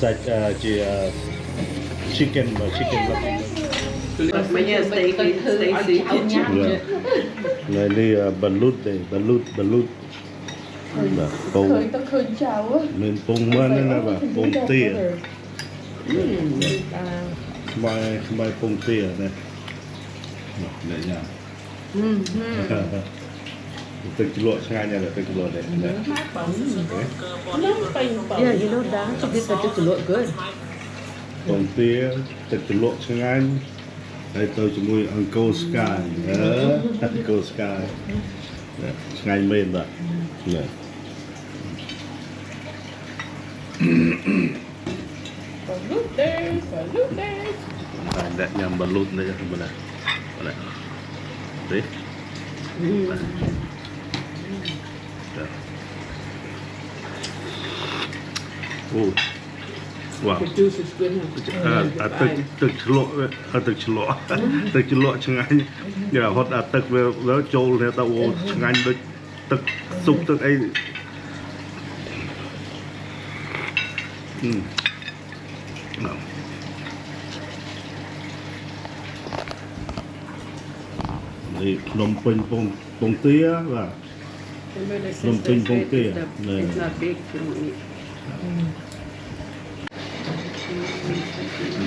such chicken lucky Bây Stacy. này đi balut đây balut là bông mình bông mơn đấy là bà bông tia mai bông tia này này nha từng kilo ngay nha là từng kilo đấy Yeah, you know that. This is just look good. bông tia từng kilo ngay đây tôi chỉ mua Uncle Sky Uncle Sky ngay bên đó nè Ada yang balut nih benar. Benar. Đấy. Oh. Wow. The juice is good.ទឹកឆ្លក់ទឹកឆ្លក់ឆ្ងាញ់យ៉ាហត់ទឹកវាចូលទៅឆ្ងាញ់ដូចទឹកស៊ុបទឹកអីនេះភ្នំពេញពងទាបាទភ្នំពេញពងទា It's not big to eat.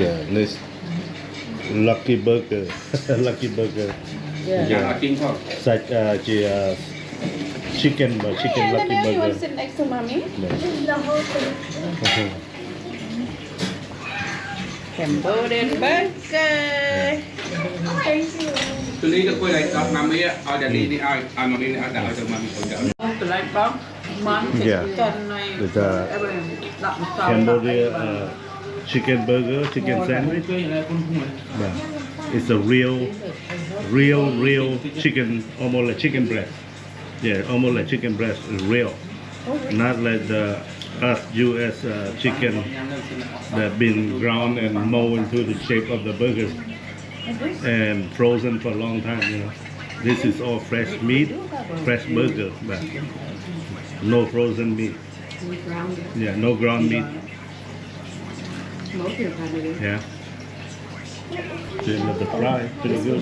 Yeah, this lucky burger lucky burger Yeah. such chicken lucky You burger want to sit next to mommy? Cambodian burger. Tôi đi được quay lại đọc mami á, ai đã đi ai mami ai đã cho mami con đỡ. Tôi like bóng món Yeah. chicken này. It's a Cambodia chicken burger, chicken sandwich. Yeah. It's a real chicken, almost like chicken breast. Yeah, almost like chicken breast, real. Not like the US chicken that been ground and molded into the shape of the burgers and frozen for a long time. You know, this is all fresh meat, fresh burger, but no frozen meat. Yeah, no ground meat. Yeah. Doing the fry, pretty good.